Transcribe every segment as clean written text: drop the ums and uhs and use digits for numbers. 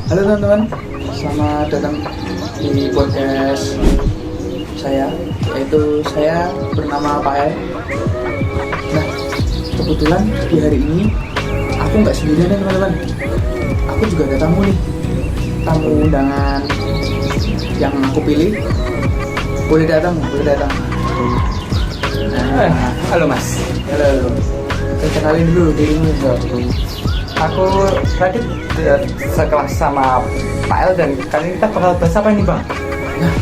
Halo teman-teman, selamat datang di podcast saya, yaitu saya bernama Pak El. Nah, kebetulan di hari ini aku nggak sendirian ya teman-teman. Aku juga ada tamu nih, tamu undangan yang aku pilih. Boleh datang. Nah, Halo Mas, halo. Kenalin dulu dirimu. aku tadi sekelas sama Pak El dan kali ini kita bakal bahas apa ini Bang? Nah,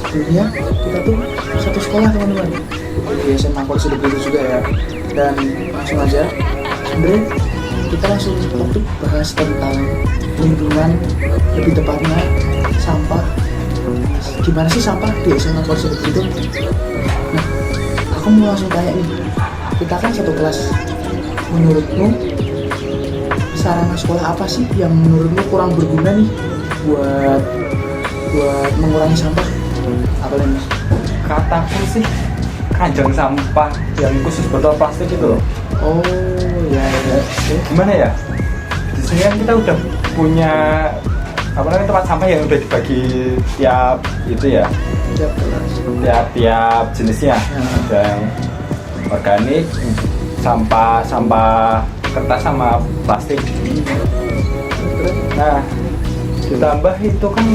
sebelumnya kita tuh satu sekolah teman-teman di SMA Polisi itu juga ya. Dan langsung aja, sebenarnya kita langsung topik bahas tentang lingkungan, lebih tepatnya sampah. Gimana sih sampah di SMA Polisi itu? Nah, aku mau langsung tanya nih, kita kan satu kelas. Menurutmu sarana sekolah apa sih yang menurutmu kurang berguna nih buat mengurangi sampah? Apa nih? Kataku sih keranjang sampah yang khusus botol plastik itu loh. Oh ya. Gimana ya? Di sini kan kita udah punya tempat sampah yang udah dibagi tiap itu ya, Tiap kelas. tiap jenisnya. Ada yang organik, sampah kertas sama plastik. Nah, ditambah itu kan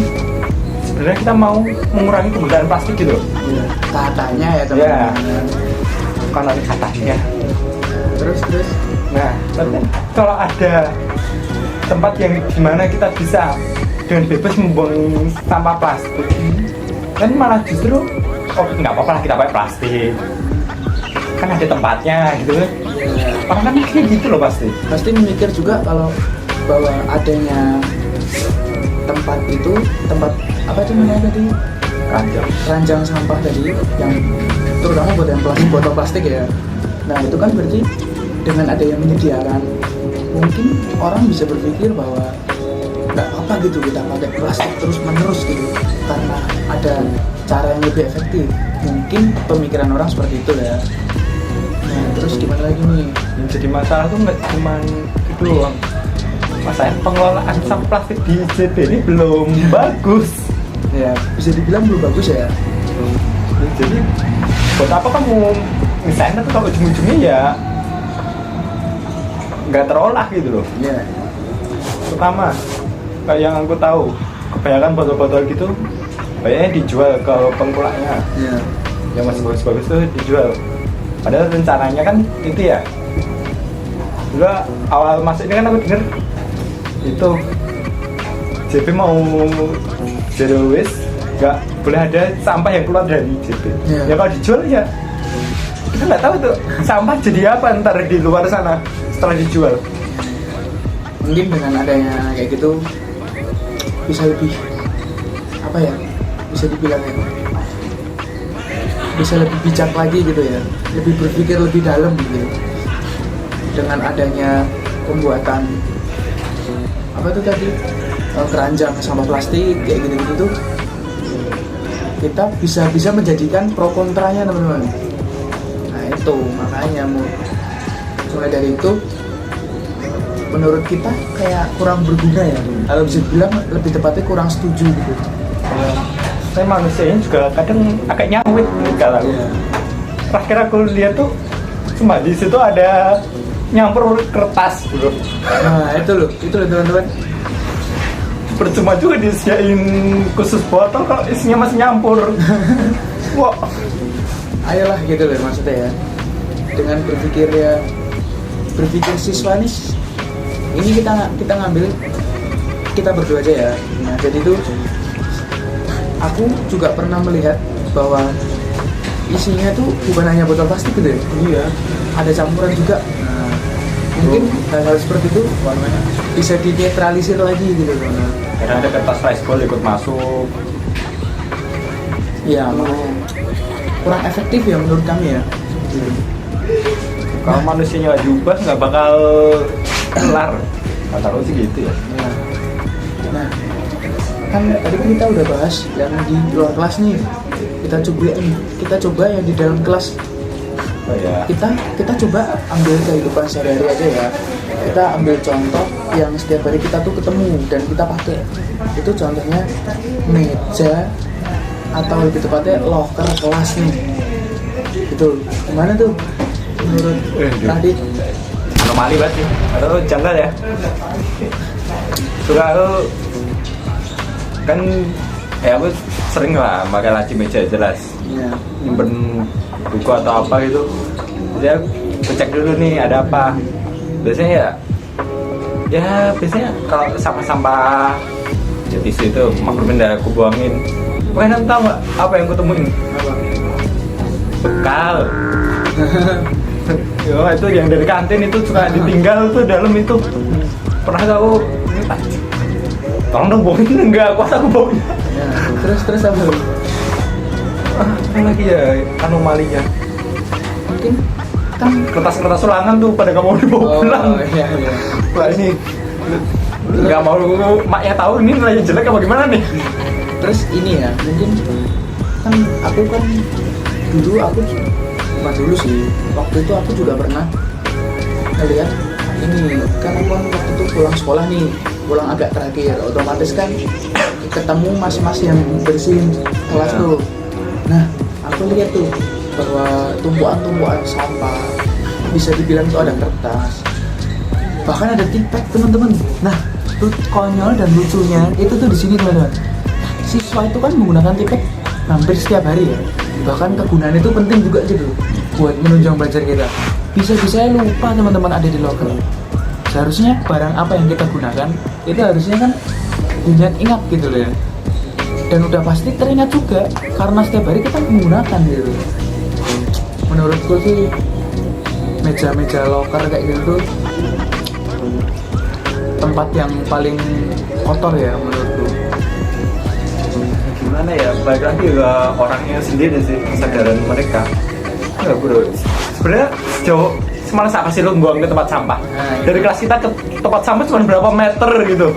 sebenarnya kita mau mengurangi penggunaan plastik gitu. Ya, katanya ya Ya, teman-teman. bukan lagi katanya. Terus. Nah, tapi kan kalau ada tempat yang dimana kita bisa dengan bebas membuang sampah plastik, kan malah justru nggak apa-apa lah kita pakai plastik. Kan ada tempatnya gitu kan. Ya, Orang kan kayak gitu loh pasti. pasti memikir juga kalau bahwa adanya tempat apa itu namanya tadi, Keranjang. keranjang sampah tadi, yang terutama buat yang plastik, botol plastik ya. Nah itu kan berarti dengan ada yang menyediakan, mungkin orang bisa berpikir bahwa nggak apa gitu kita pakai plastik terus menerus gitu, karena ada cara yang lebih efektif. Mungkin pemikiran orang seperti itu ya. Nah terus gimana lagi nih? Yang jadi masalah tuh nggak cuma itu doang. Masalah pengelolaan sampah plastik di IJB ini belum bagus. Ya bisa dibilang belum bagus ya. Jadi buat apa kamu misalnya tuh kalau ujung-ujungnya ya nggak terolah gitu loh. Ya. Pertama, kayak yang aku tahu, kebanyakan botol-botol gitu kayaknya dijual ke pengkulaknya. Ya. Yang masih bagus-bagus tuh dijual. Padahal rencananya kan itu ya. Dulu awal masuk ini kan aku denger itu JP mau zero waste, nggak boleh ada sampah yang keluar dari JP. Ya. Ya kalau dijual ya kita nggak tahu tuh sampah jadi apa ntar di luar sana setelah dijual. Mungkin dengan adanya kayak gitu bisa lebih apa ya, bisa dibilang ya, bisa lebih bijak lagi gitu ya, lebih berpikir lebih dalam gitu dengan adanya pembuatan apa itu tadi, keranjang sampah plastik kayak gitu kita bisa menjadikan pro kontranya teman-teman. Nah itu makanya mulai dari itu menurut kita kayak kurang berguna ya, kalau bisa dibilang lebih tepatnya kurang setuju gitu. Saya manusia ini juga kadang agak nyawit kalau Iya. terakhir aku lihat tuh cuma di situ ada nyampur kertas bro. Nah itu loh teman-teman. Percuma juga disediain khusus botol kalau isinya masih nyampur. Wah, Ayolah gitu loh maksudnya ya, dengan berpikir siswa nih, ini kita ngambil, kita berdua aja ya. Nah jadi itu aku juga pernah melihat bahwa isinya tuh bukan hanya botol plastik gitu ya. Iya. Ada campuran juga. Nah, mungkin hal-hal seperti itu bisa dinetralisir lagi gitu loh. Nah, kadang ada kertas rice bowl ikut masuk. ya makanya kurang efektif ya menurut kami ya. Kalau manusianya nggak diubah nggak bakal kelar. Kata lu sih gitu ya. Nah, kan tadi kan kita udah bahas yang di luar kelas nih. Kita coba yang di dalam kelas. Oh ya. Kita coba ambil kehidupan sehari-hari aja ya. kita ambil contoh yang setiap hari kita tuh ketemu dan kita pakai. Itu contohnya meja atau lebih tepatnya loker kelas nih. Itu gimana tuh menurut Radit? Anomali banget sih, atau janggal ya. Suka aku kan aku sering lah pakai laci meja jelas. Iya. Nyimpen buku atau apa gitu. Jadi aku cek dulu nih ada apa. Biasanya ya biasanya kalau sampah-sampah ya tisu itu maklumin dah aku buangin. Kalian tahu nggak apa yang aku temuin? Apa? Bekal. Yo, itu yang dari kantin itu suka ditinggal tuh dalam itu. Pernah tahu? Tolong dong buangin, enggak kuat aku buangin. Ya, terus apa? Apa lagi ya anomalinya? Mungkin kan Kertas ulangan tuh pada nggak mau dibawa pulang. iya. Wah ini nggak mau maknya tahu ini nilainya jelek apa gimana nih? Terus ini ya, mungkin kan aku kan dulu aku bukan dulu sih, waktu itu aku juga pernah ngeliat ini kan aku kan waktu itu pulang sekolah nih, pulang agak terakhir, otomatis kan ketemu mas-mas yang bersihin kelas tuh. Nah, aku lihat tuh bahwa tumpuan-tumpuan sampah bisa dibilang tuh ada kertas, bahkan ada tipek teman-teman. Nah, tuh konyol dan lucunya itu tuh di sini teman-teman. Siswa itu kan menggunakan tipek hampir setiap hari ya, bahkan kegunaan itu penting juga gitu buat menunjang belajar kita. Bisa-bisa lupa teman-teman ada di locker. Seharusnya barang apa yang kita gunakan itu harusnya kan ingat gitu loh ya. Dan udah pasti teringat juga karena setiap hari kita menggunakan gitu. Menurutku sih meja-meja locker kayak gitu tuh tempat yang paling kotor ya menurutku. Gimana ya, balik lagi ke orangnya sendiri sih, kesadaran mereka. Enggak bro, sebenarnya sejauh semalas apa sih lo buang ke tempat sampah? Dari kelas kita ke tempat sampah cuma berapa meter gitu.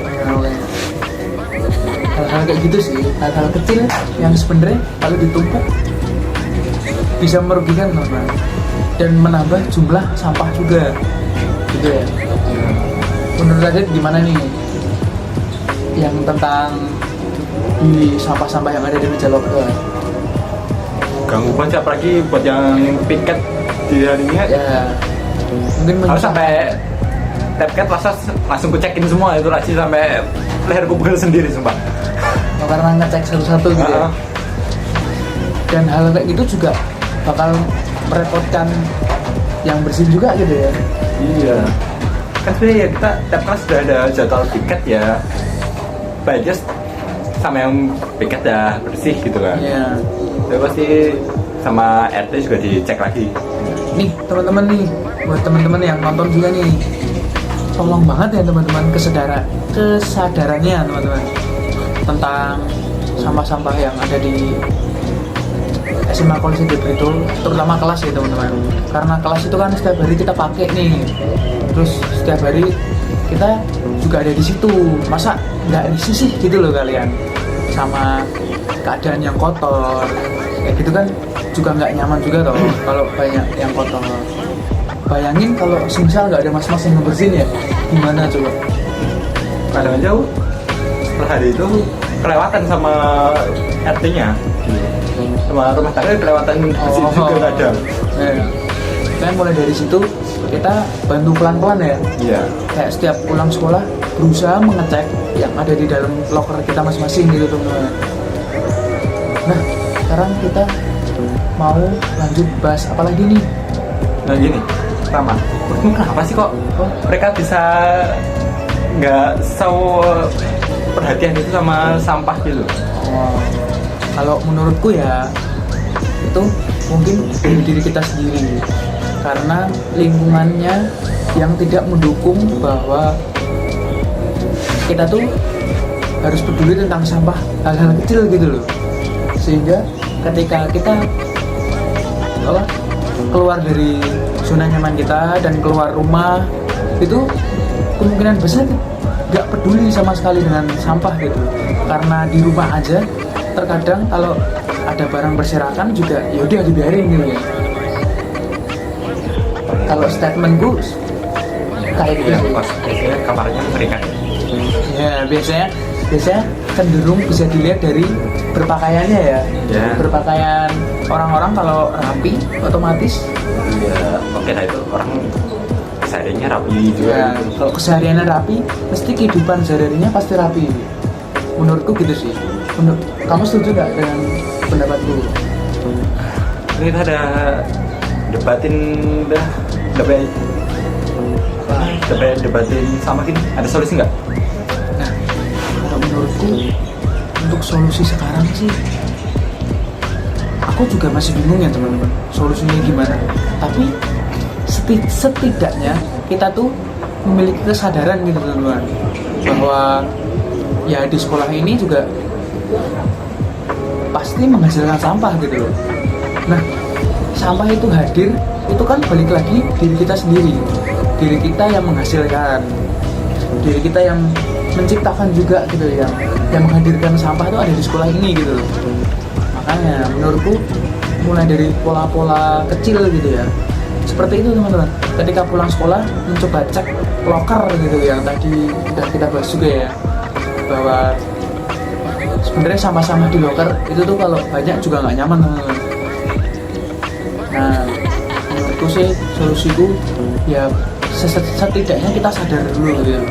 Hal-hal kayak gitu sih, hal-hal kecil yang sebenarnya kalau ditumpuk bisa merugikan teman-teman dan menambah jumlah sampah juga gitu ya. Menurut Radit gimana nih yang tentang di sampah-sampah yang ada di meja locker? Ganggu banget, apalagi buat yang piket di harinya Ya mungkin harus sampai tapket langsung kucekin semua itu laci sampai leher pegel sendiri sumpah. karena ngecek satu-satu gitu ya. Dan hal kayak gitu juga bakal merepotkan yang bersih juga gitu ya. Iya, kan sebenarnya ya kita tiap kelas sudah ada jadwal piket ya, budget sama yang piket ya bersih gitu kan. Iya. Jadi pasti sama RT juga dicek lagi. Nih teman-teman nih, buat teman-teman yang nonton juga nih, tolong banget ya teman-teman kesadarannya teman-teman tentang sampah-sampah yang ada di SMA College Hidup itu, terutama kelas ya teman-teman. Karena kelas itu kan setiap hari kita pakai nih, terus setiap hari kita juga ada di situ. Masa nggak risih sih gitu loh kalian sama keadaan yang kotor kayak gitu kan, juga nggak nyaman juga toh kalau banyak yang kotor. Bayangin kalau semisal nggak ada mas-mas yang ngebersihin ya, gimana coba? Kadang aja setelah hari itu kelewatan sama RT-nya, sama rumah tangga kelewatan bersih juga nggak ada. Kan mulai dari situ kita bantu pelan-pelan ya. Iya. Kayak setiap pulang sekolah berusaha mengecek yang ada di dalam locker kita masing-masing gitu teman-teman. Nah sekarang kita mau lanjut bahas apa lagi nih? Nah gini, pertama, kenapa sih kok mereka bisa nggak perhatian itu sama sampah gitu? Kalau menurutku ya itu mungkin dari diri kita sendiri, karena lingkungannya yang tidak mendukung bahwa kita tuh harus peduli tentang sampah hal-hal kecil gitu loh. Sehingga ketika kita keluar dari zona nyaman kita dan keluar rumah itu kemungkinan besar nggak peduli sama sekali dengan sampah gitu. Karena di rumah aja terkadang kalau ada barang berserakan juga yaudah dibiarin gitu ya. Kalau statementku kayak gitu ya, sih. biasanya kamarnya mengerikan. Ya biasanya cenderung bisa dilihat dari berpakaiannya ya. Ya. Berpakaian orang-orang kalau rapi otomatis Ya oke lah, itu orang kesehariannya rapi juga. ya, kalau kesehariannya rapi mesti kehidupan sehari-harinya pasti rapi. Menurutku gitu sih. Menurut kamu setuju nggak dengan pendapatku? Ini kita ada debatin debatin sama gini, ada solusi nggak? Nah, kalau menurutku untuk solusi sekarang sih aku juga masih bingung ya teman-teman solusinya gimana. Tapi setidaknya kita tuh memiliki kesadaran gitu teman-teman bahwa ya di sekolah ini juga pasti menghasilkan sampah gitu loh. Nah, sampah itu hadir itu kan balik lagi diri kita sendiri, diri kita yang menghasilkan, diri kita yang menciptakan juga gitu, yang menghadirkan sampah itu ada di sekolah ini gitu. Makanya menurutku mulai dari pola-pola kecil gitu ya, seperti itu teman-teman. Ketika pulang sekolah mencoba cek loker gitu yang tadi sudah kita bahas juga ya, bahwa sebenarnya sampah-sampah di loker itu tuh kalau banyak juga nggak nyaman teman-teman. Nah, menurutku sih solusiku ya setidaknya kita sadar dulu gitu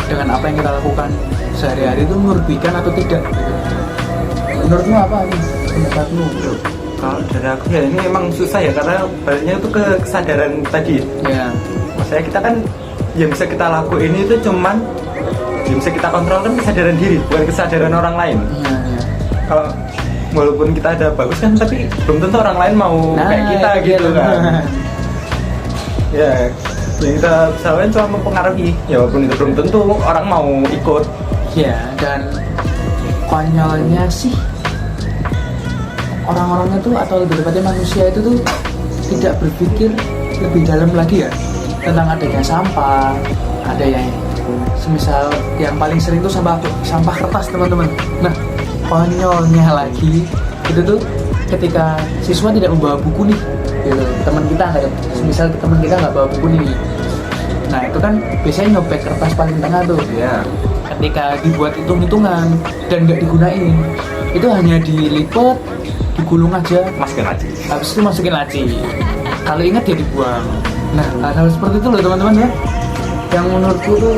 dengan apa yang kita lakukan sehari-hari itu merugikan atau tidak gitu. Menurutmu apa nih pendapatmu? Kalau dari aku ya ini memang susah ya, karena baliknya itu ke kesadaran tadi Ya, maksudnya kita kan yang bisa kita lakuin itu cuman yang bisa kita kontrol kan kesadaran diri, bukan kesadaran orang lain. iya, iya. Kalau walaupun kita ada bagus kan, tapi belum tentu orang lain mau kayak kita itu gitu dia. kan. Ya, yang kita bisa lakukan cuma mempengaruhi, ya walaupun itu belum tentu orang mau ikut. Ya, dan konyolnya sih orang-orangnya tuh atau lebih tepatnya manusia itu tuh tidak berpikir lebih dalam lagi ya tentang adanya sampah. Ada yang semisal yang paling sering tuh sampah kertas teman-teman. Nah, konyolnya lagi itu tuh ketika siswa tidak membawa buku nih gitu. Teman kita nggak, semisal teman kita nggak bawa buku nih, nah itu kan biasanya nyopek kertas paling tengah tuh. Ya, Ketika dibuat hitung-hitungan dan nggak digunain, itu hanya dilipet, digulung aja, masukin aja. habis itu masukin laci. Kalau ingat ya dibuang. Nah, hal-hal seperti itu loh teman-teman ya, yang menurutku tuh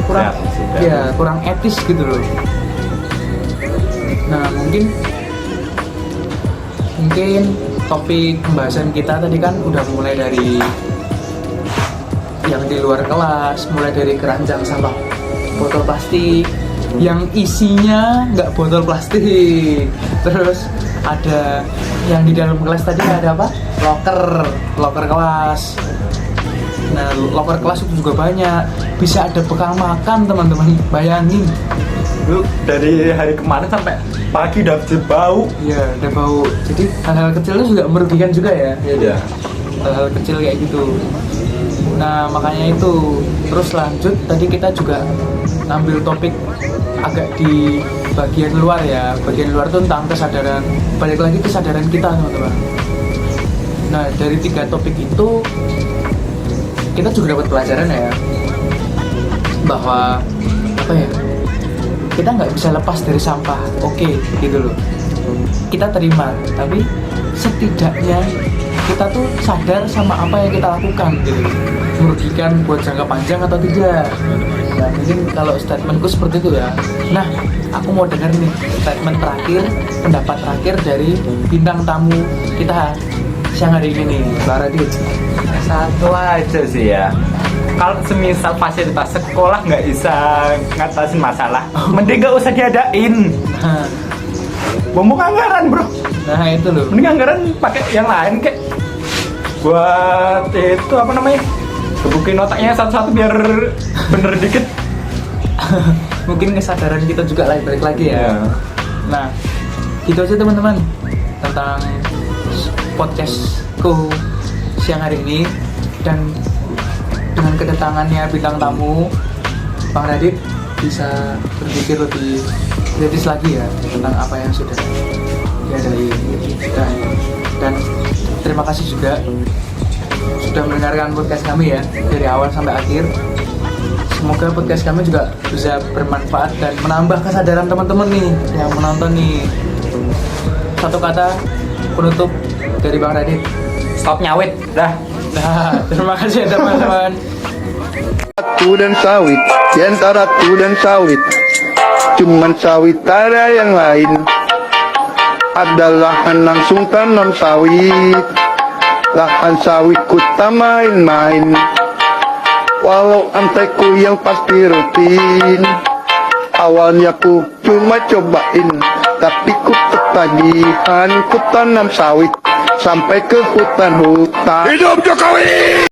kurang, Ya, kurang etis gitu loh. Nah, mungkin topik pembahasan kita tadi kan udah mulai dari yang di luar kelas, mulai dari keranjang sampah botol plastik yang isinya nggak botol plastik, terus ada yang di dalam kelas tadi ada apa? Loker kelas. Nah, loker kelas itu juga banyak, bisa ada bekal makan teman-teman, bayangin. Lu dari hari kemarin sampai pagi udah bau. Iya, udah bau. Jadi hal-hal kecil itu juga merugikan juga ya. Iya. Hal-hal kecil kayak gitu. Nah, makanya itu. Terus lanjut, tadi kita juga ngambil topik agak di bagian luar ya. Bagian luar itu tentang kesadaran, balik lagi kesadaran kita teman-teman. Nah, dari 3 topik itu kita juga dapat pelajaran ya, bahwa apa ya, kita nggak bisa lepas dari sampah. Oke, gitu loh, kita terima, tapi setidaknya kita tuh sadar sama apa yang kita lakukan gitu, merugikan buat jangka panjang atau tidak. Ya mungkin kalau statementku seperti itu ya. Nah, aku mau dengar nih statement terakhir, pendapat terakhir dari bintang tamu kita siang hari ini nih, Mbak Radit. Satu aja sih ya, kalau semisal fasilitas sekolah nggak bisa ngatasin masalah, mending nggak usah diadain. Nah, Buang anggaran bro, nah itu loh. mending anggaran pakai yang lain kayak buat itu apa namanya, gebukin otaknya satu-satu biar bener dikit. Mungkin kesadaran kita juga lain balik lagi ya. Iya. Nah, gitu aja teman-teman tentang podcastku siang hari ini, dan dengan kedatangannya bintang tamu Bang Radit bisa berpikir lebih kritis lagi ya tentang apa yang sudah diadai kita. Dan terima kasih juga sudah mendengarkan podcast kami ya dari awal sampai akhir. Semoga podcast kami juga bisa bermanfaat dan menambah kesadaran teman-teman nih yang menonton nih. Satu kata penutup dari Bang Radit. Stop nyawit, dah. Nah, terima kasih ya teman-teman. Ratu dan sawit, di antara ratu dan sawit, cuman sawit ada yang lain. Ada lahan langsung tanam sawit, lahan sawit ku tak main-main. Walau antaiku yang pasti rutin, awalnya ku cuma cobain, tapi ku ketagihan ku tanam sawit sampai ke hutan-hutan. Hidup Jokowi!